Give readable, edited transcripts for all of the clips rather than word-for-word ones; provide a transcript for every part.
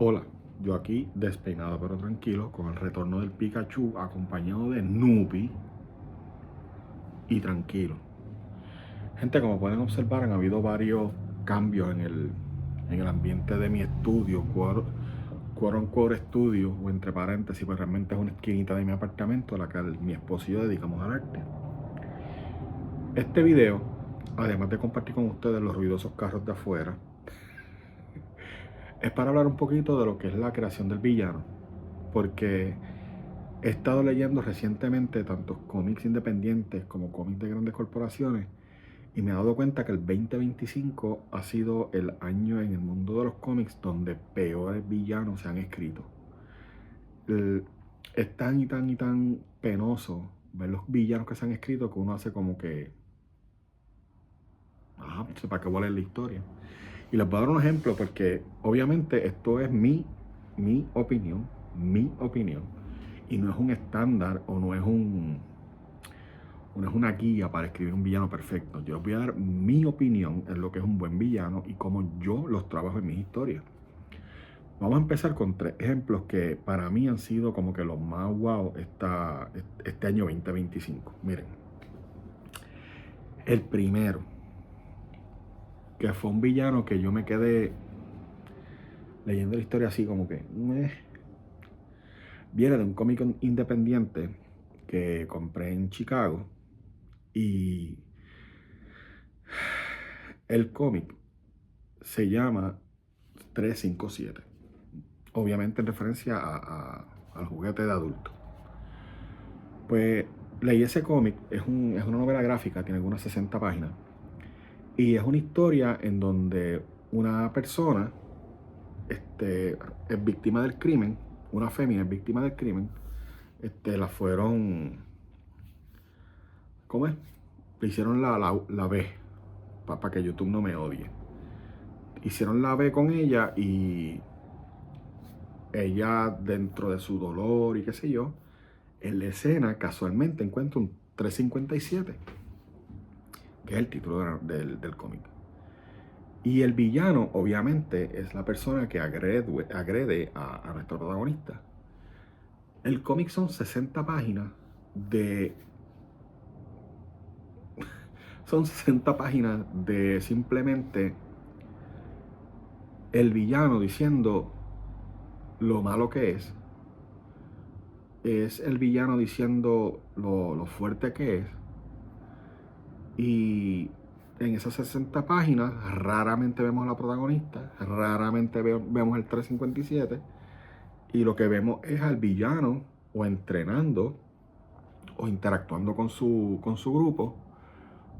Hola, yo aquí despeinado pero tranquilo con el retorno del Pikachu acompañado de Nubi y tranquilo. Gente, como pueden observar, han habido varios cambios en el ambiente de mi estudio, quote unquote estudio, o entre paréntesis, pues realmente es una esquinita de mi apartamento a la que mi esposo y yo dedicamos al arte. Este video, además de compartir con ustedes los ruidosos carros de afuera, es para hablar un poquito de lo que es la creación del villano, porque he estado leyendo recientemente tantos cómics independientes como cómics de grandes corporaciones y me he dado cuenta que el 2025 ha sido el año en el mundo de los cómics donde peores villanos se han escrito. Es tan y tan y tan penoso ver los villanos que se han escrito que uno hace como que, no sé para qué voy a leer la historia. Y les voy a dar un ejemplo porque obviamente esto es mi opinión. Y no es un estándar o no es una guía para escribir un villano perfecto. Yo les voy a dar mi opinión en lo que es un buen villano y cómo yo los trabajo en mis historias. Vamos a empezar con 3 ejemplos que para mí han sido como que los más wow este año 2025. Miren, el primero, que fue un villano que yo me quedé leyendo la historia así como que viene de un cómic independiente que compré en Chicago y el cómic se llama 357, obviamente en referencia al juguete de adulto. Pues leí ese cómic, es una novela gráfica, tiene algunas 60 páginas, y es una historia en donde una persona es víctima del crimen, una fémina es víctima del crimen, la fueron, ¿cómo es? Le hicieron la B, para que YouTube no me odie. Hicieron la B con ella y ella, dentro de su dolor y qué sé yo, en la escena casualmente encuentra un 357, que es el título del cómic. Y el villano, obviamente, es la persona que agrede a nuestro protagonista. El cómic son 60 páginas de. Son 60 páginas de simplemente el villano diciendo lo malo que es. Es el villano diciendo lo fuerte que es. Y en esas 60 páginas raramente vemos a la protagonista, raramente vemos el 357 y lo que vemos es al villano o entrenando o interactuando con su grupo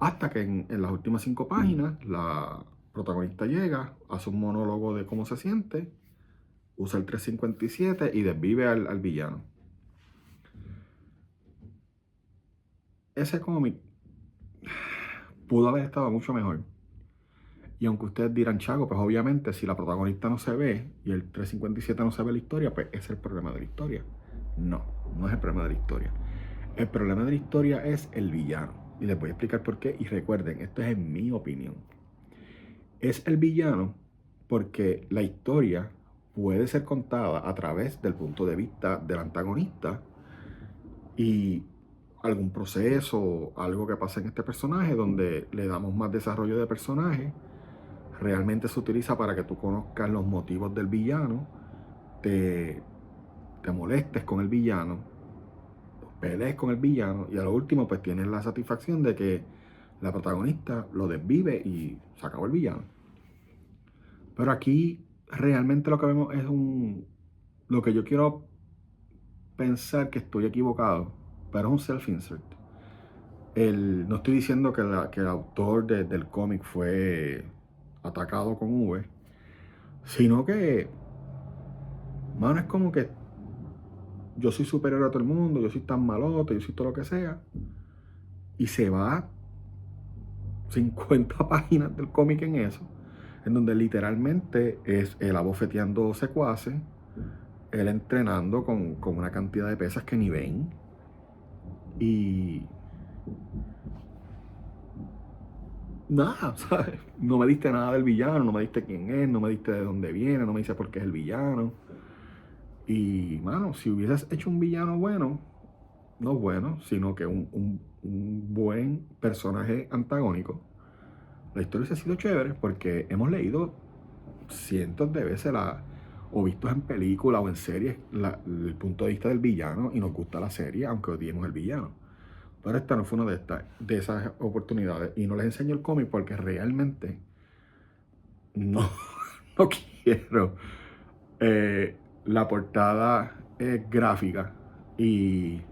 hasta que en las últimas 5 páginas la protagonista llega, hace un monólogo de cómo se siente, usa el 357 y desvive al villano. Ese cómic pudo haber estado mucho mejor. Y aunque ustedes dirán, Chago, pues obviamente si la protagonista no se ve y el 357 no se ve la historia, pues ese es el problema de la historia. No, no es el problema de la historia. El problema de la historia es el villano. Y les voy a explicar por qué. Y recuerden, esto es en mi opinión. Es el villano porque la historia puede ser contada a través del punto de vista del antagonista y algún proceso, algo que pasa en este personaje donde le damos más desarrollo de personaje. Realmente se utiliza para que tú conozcas los motivos del villano, te molestes con el villano, pelees con el villano y a lo último pues tienes la satisfacción de que la protagonista lo desvive y se acabó el villano. Pero aquí realmente lo que vemos es lo que yo quiero pensar que estoy equivocado, pero es un self-insert. No estoy diciendo que el autor del cómic fue atacado con V, sino que, mano, es como que yo soy superior a todo el mundo, yo soy tan malote, yo soy todo lo que sea, y se va 50 páginas del cómic en eso, en donde literalmente es él abofeteando secuaces, él entrenando con una cantidad de pesas que ni ven, y nada, ¿sabes? No me diste nada del villano, no me diste quién es, no me diste de dónde viene, no me dice por qué es el villano. Y, mano, si hubieses hecho un villano bueno, no bueno, sino que un buen personaje antagónico, la historia hubiese sido chévere porque hemos leído cientos de veces o vistos en películas o en series el punto de vista del villano y nos gusta la serie, aunque odiemos el villano. Pero esta no fue una de esas oportunidades. Y no les enseño el cómic porque realmente no, no quiero. La portada es gráfica y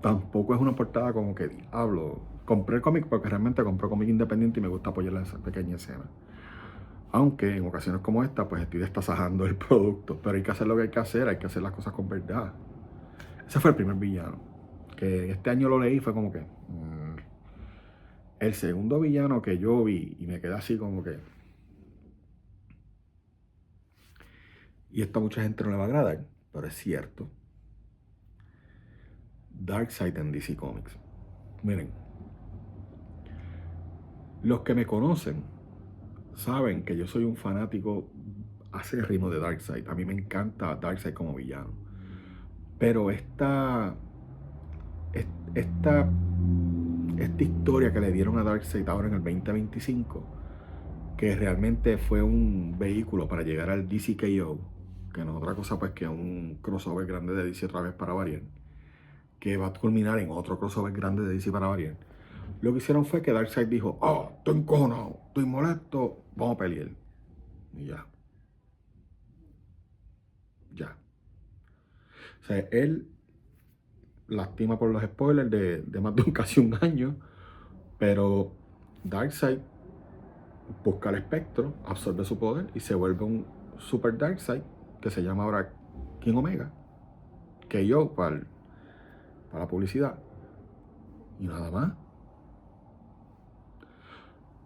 tampoco es una portada como que diablo. Compré el cómic porque realmente compré cómic independiente y me gusta apoyar esa pequeña escena. Aunque en ocasiones como esta, pues estoy destasajando el producto. Pero hay que hacer lo que hay que hacer las cosas con verdad. Ese fue el primer villano. Que este año lo leí y fue como que. El segundo villano que yo vi y me quedé así como que. Y esto a mucha gente no le va a agradar, pero es cierto. Darkseid en DC Comics. Miren, los que me conocen saben que yo soy un fanático acérrimo de Darkseid. A mí me encanta Darkseid como villano. Pero esta, esta historia que le dieron a Darkseid ahora en el 2025, que realmente fue un vehículo para llegar al DCKO, que no es otra cosa pues que un crossover grande de DC otra vez para variar, que va a culminar en otro crossover grande de DC para variar. Lo que hicieron fue que Darkseid dijo, oh, estoy encojonado, estoy molesto, vamos a pelear. Y ya. Ya. O sea, él lastima por los spoilers de más de casi un año, pero Darkseid busca el espectro, absorbe su poder y se vuelve un Super Darkseid que se llama ahora King Omega, que yo para la publicidad y nada más.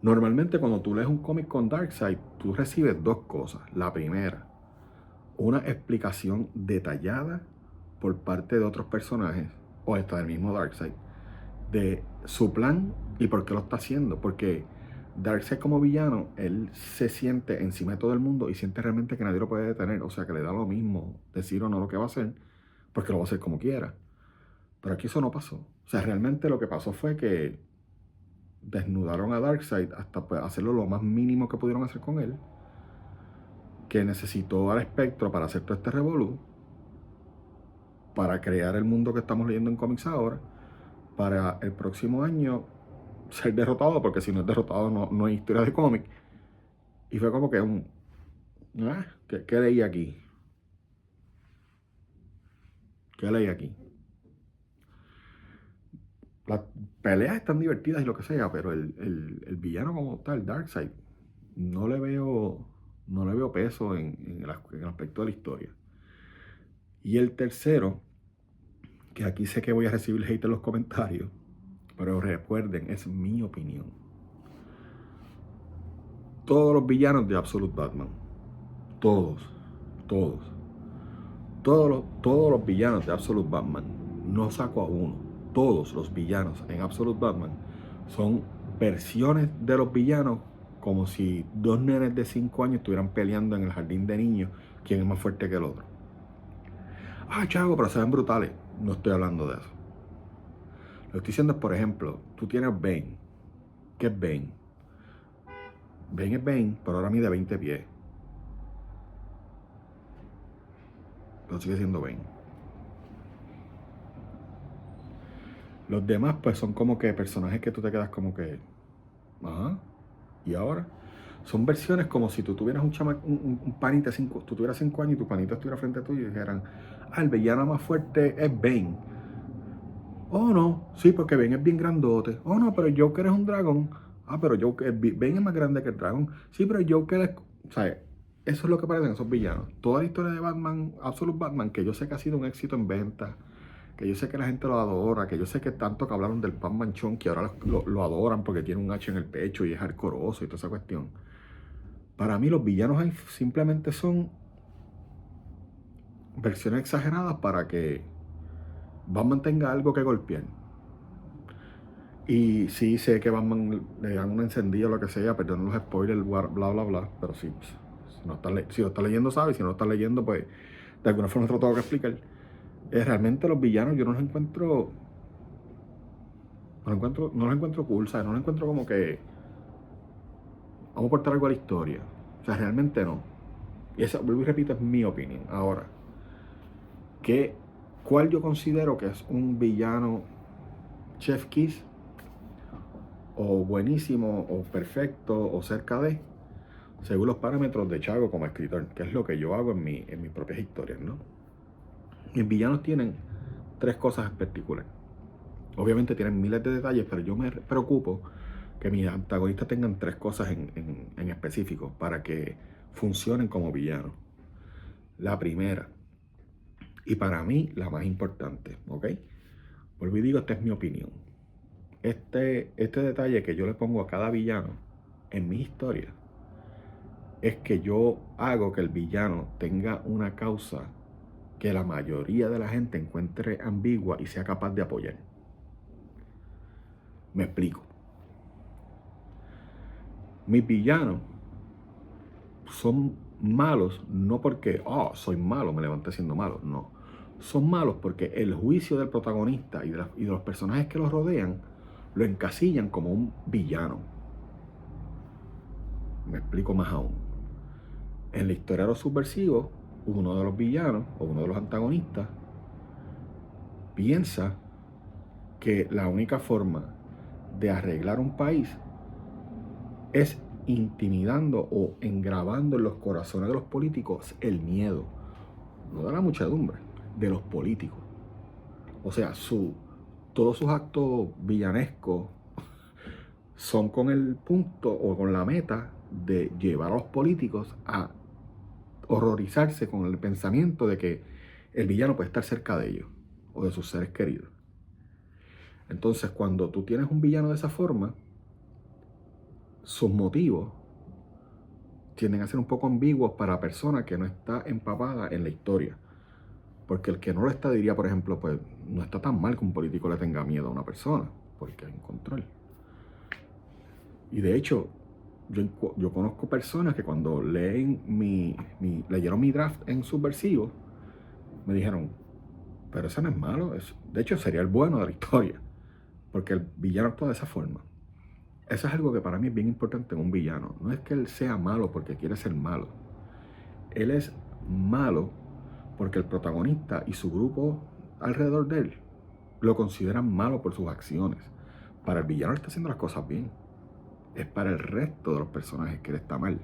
Normalmente cuando tú lees un cómic con Darkseid, tú recibes dos cosas. La primera, una explicación detallada por parte de otros personajes, o hasta del mismo Darkseid, de su plan y por qué lo está haciendo. Porque Darkseid como villano, él se siente encima de todo el mundo y siente realmente que nadie lo puede detener. O sea, que le da lo mismo decir o no lo que va a hacer, porque lo va a hacer como quiera. Pero aquí eso no pasó. O sea, realmente lo que pasó fue que desnudaron a Darkseid hasta pues, hacerlo lo más mínimo que pudieron hacer con él, que necesitó al espectro para hacer todo este revolú, para crear el mundo que estamos leyendo en cómics ahora, para el próximo año ser derrotado, porque si no es derrotado no hay historia de cómic. Y fue como que ¿qué leí aquí? ¿Qué leí aquí? Las peleas están divertidas y lo que sea, pero el villano como tal, Darkseid, no le veo, no le veo peso en el aspecto de la historia. Y el tercero, que aquí sé que voy a recibir hate en los comentarios, pero recuerden, es mi opinión. Todos los villanos de Absolute Batman, todos, todos, todos los villanos de Absolute Batman, no saco a uno, todos los villanos en Absolute Batman son versiones de los villanos como si dos nenes de 5 años estuvieran peleando en el jardín de niños, quién es más fuerte que el otro. Ah, chavo, pero se ven brutales. No estoy hablando de eso. Lo que estoy diciendo es, por ejemplo, tú tienes Bane. ¿Qué es Bane? Bane es Bane, pero ahora mide 20 pies. Pero sigue siendo Bane. Los demás, pues, son como que personajes que tú te quedas como que... Ajá. ¿Y ahora? Son versiones como si tú tuvieras un panita, tú tuvieras 5 años y tu panita estuviera frente a tuyo y dijeran, ah, el villano más fuerte es Bane. Oh, no, sí, porque Bane es bien grandote. Oh, no, pero Joker es un dragón. Ah, pero Bane es más grande que el dragón. Sí, pero Joker es... O sea, eso es lo que parecen esos villanos. Toda la historia de Batman, Absolute Batman, que yo sé que ha sido un éxito en venta, que yo sé que la gente lo adora, que yo sé que tanto que hablaron del Pan Manchón, que ahora lo adoran porque tiene un hacha en el pecho y es hardcoreoso y toda esa cuestión. Para mí los villanos ahí simplemente son versiones exageradas para que Batman tenga algo que golpear. Y sí sé que Batman le dan una encendida o lo que sea, perdón los spoilers, bla, bla, bla. Pero sí, pues, si lo estás leyendo, sabes. Si no lo estás leyendo, pues de alguna forma te lo tengo que explicar. Realmente los villanos yo no los encuentro. No los encuentro cool, ¿sabes? No los encuentro como que vamos a aportar algo a la historia. O sea, realmente no. Y esa, vuelvo y repito, es mi opinión. Ahora, ¿qué, ¿cuál yo considero que es un villano chef kiss? O buenísimo, o perfecto, o cerca de, según los parámetros de Chago como escritor, que es lo que yo hago en mis propias historias, ¿no? Mis villanos tienen tres cosas en particular. Obviamente tienen miles de detalles, pero yo me preocupo que mis antagonistas tengan tres cosas en específico para que funcionen como villanos. La primera, y para mí la más importante, ¿ok? Vuelvo y digo, esta es mi opinión. Este detalle que yo le pongo a cada villano en mi historia es que yo hago que el villano tenga una causa que la mayoría de la gente encuentre ambigua y sea capaz de apoyar. Me explico. Mis villanos son malos no porque, oh, soy malo, me levanté siendo malo. No. Son malos porque el juicio del protagonista y de los personajes que los rodean lo encasillan como un villano. Me explico más aún. En la historia de los subversivos, uno de los villanos o uno de los antagonistas piensa que la única forma de arreglar un país es intimidando o engravando en los corazones de los políticos el miedo, no de la muchedumbre, de los políticos. O sea, todos sus actos villanescos son con el punto o con la meta de llevar a los políticos a horrorizarse con el pensamiento de que el villano puede estar cerca de ellos o de sus seres queridos. Entonces, cuando tú tienes un villano de esa forma, sus motivos tienden a ser un poco ambiguos para la persona que no está empapada en la historia. Porque el que no lo está diría, por ejemplo, pues no está tan mal que un político le tenga miedo a una persona, porque hay un control. Y de hecho, yo conozco personas que cuando leyeron mi draft en Subversivo, me dijeron, pero ese no es malo, de hecho sería el bueno de la historia, porque el villano actúa de esa forma. Eso es algo que para mí es bien importante en un villano. No es que él sea malo porque quiere ser malo. Él es malo porque el protagonista y su grupo alrededor de él lo consideran malo por sus acciones. Para el villano él está haciendo las cosas bien. Es para el resto de los personajes que él está mal.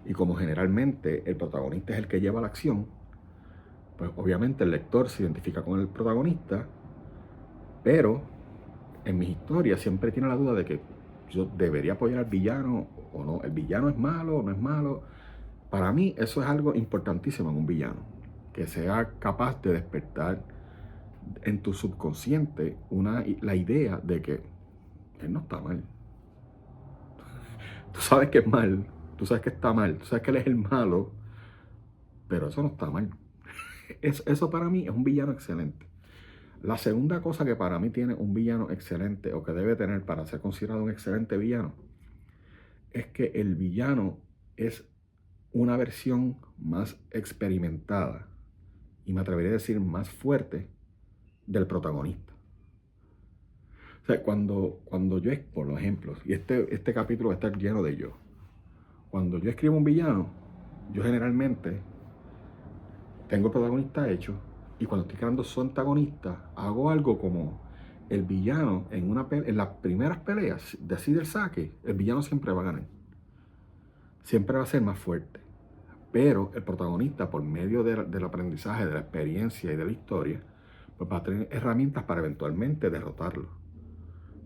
Y como generalmente el protagonista es el que lleva la acción, pues obviamente el lector se identifica con el protagonista, pero en mis historias siempre tiene la duda de que yo debería apoyar al villano o no. ¿El villano es malo o no es malo? Para mí eso es algo importantísimo en un villano, que sea capaz de despertar en tu subconsciente la idea de que él no está mal. Tú sabes que es mal, tú sabes que está mal, tú sabes que él es el malo, pero eso no está mal. Eso para mí es un villano excelente. La segunda cosa que para mí tiene un villano excelente o que debe tener para ser considerado un excelente villano es que el villano es una versión más experimentada y me atrevería a decir más fuerte del protagonista. O sea, cuando yo, por ejemplo, y este capítulo va a estar lleno de yo, cuando yo escribo un villano, yo generalmente tengo el protagonista hecho y cuando estoy creando su antagonista, hago algo como el villano en las primeras peleas de así del saque, el villano siempre va a ganar. Siempre va a ser más fuerte. Pero el protagonista, por medio del aprendizaje, de la experiencia y de la historia, pues va a tener herramientas para eventualmente derrotarlo.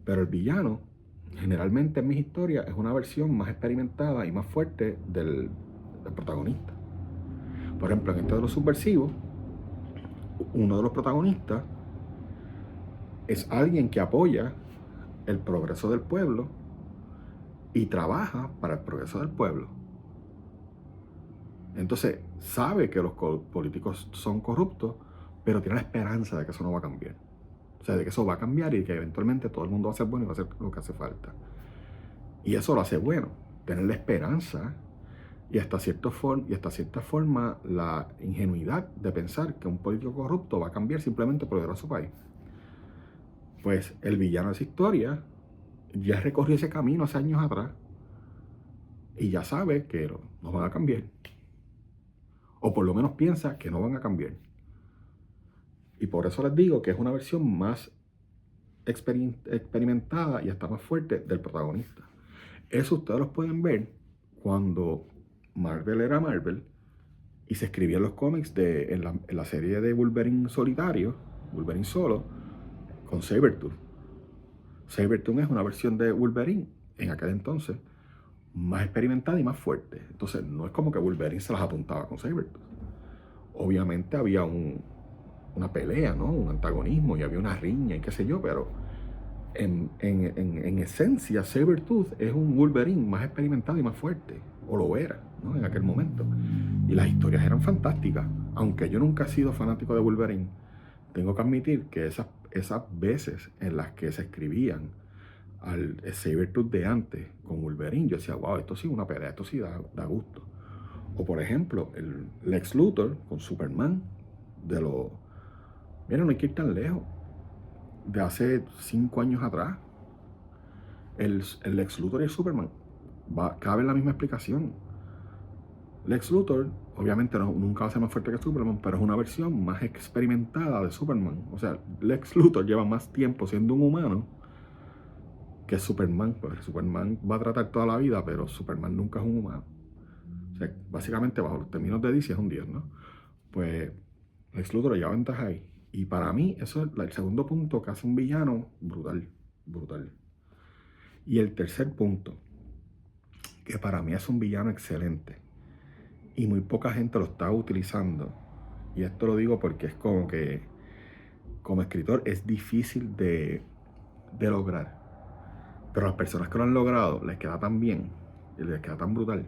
Pero el villano, generalmente en mis historias, es una versión más experimentada y más fuerte del protagonista. Por ejemplo, en este de los subversivos, uno de los protagonistas es alguien que apoya el progreso del pueblo y trabaja para el progreso del pueblo. Entonces, sabe que los políticos son corruptos, pero tiene la esperanza de que eso no va a cambiar. O sea, de que eso va a cambiar y que eventualmente todo el mundo va a ser bueno y va a hacer lo que hace falta. Y eso lo hace bueno, tener la esperanza y hasta cierta forma la ingenuidad de pensar que un político corrupto va a cambiar simplemente por ayudar a su país. Pues el villano de esa historia ya recorrió ese camino hace años atrás y ya sabe que no van a cambiar. O por lo menos piensa que no van a cambiar. Y por eso les digo que es una versión más experimentada y hasta más fuerte del protagonista. Eso ustedes lo pueden ver cuando Marvel era Marvel y se escribían los cómics en la serie de Wolverine solitario, Wolverine solo, con Sabretooth. Sabretooth es una versión de Wolverine en aquel entonces más experimentada y más fuerte. Entonces no es como que Wolverine se las apuntaba con Sabretooth. Obviamente había una pelea, ¿no? Un antagonismo y había una riña y qué sé yo, pero en esencia Sabretooth es un Wolverine más experimentado y más fuerte, o lo era, ¿no? En aquel momento. Y las historias eran fantásticas. Aunque yo nunca he sido fanático de Wolverine, tengo que admitir que esas veces en las que se escribían al Sabretooth de antes con Wolverine, yo decía, wow, esto sí es una pelea, esto sí da gusto. O por ejemplo, el Lex Luthor con Superman, Mira, no hay que ir tan lejos, de hace 5 años atrás. El Lex Luthor y el Superman cabe en la misma explicación. Lex Luthor, obviamente nunca va a ser más fuerte que Superman, pero es una versión más experimentada de Superman. O sea, Lex Luthor lleva más tiempo siendo un humano que Superman. Pues Superman va a tratar toda la vida, pero Superman nunca es un humano. O sea, básicamente, bajo los términos de DC, es un dios, ¿no? Pues Lex Luthor lleva ventaja ahí. Y para mí, eso es el segundo punto que hace un villano brutal, brutal. Y el tercer punto, que para mí es un villano excelente, y muy poca gente lo está utilizando, y esto lo digo porque es como que, como escritor, es difícil de lograr. Pero a las personas que lo han logrado, les queda tan bien, y les queda tan brutal.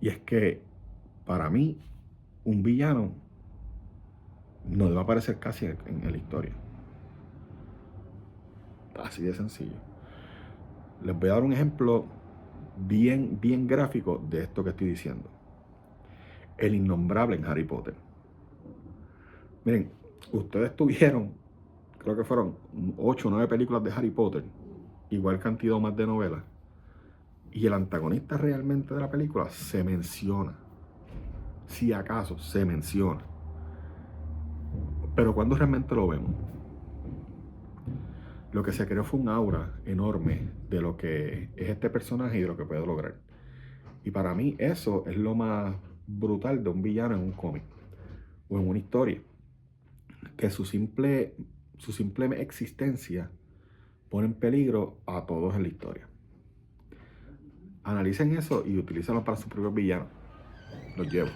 Y es que, para mí, un villano no debe aparecer casi en la historia. Así de sencillo. Les voy a dar un ejemplo bien gráfico de esto que estoy diciendo. El innombrable en Harry Potter. Miren, ustedes tuvieron, creo que fueron 8 o 9 películas de Harry Potter, igual cantidad o más de novelas, y el antagonista realmente de la película se menciona. Si acaso se menciona. Pero cuando realmente lo vemos, lo que se creó fue un aura enorme de lo que es este personaje y de lo que puede lograr. Y para mí eso es lo más brutal de un villano en un cómic o en una historia. Que su simple existencia pone en peligro a todos en la historia. Analicen eso y utilícenlo para sus propios villanos. Los llevo.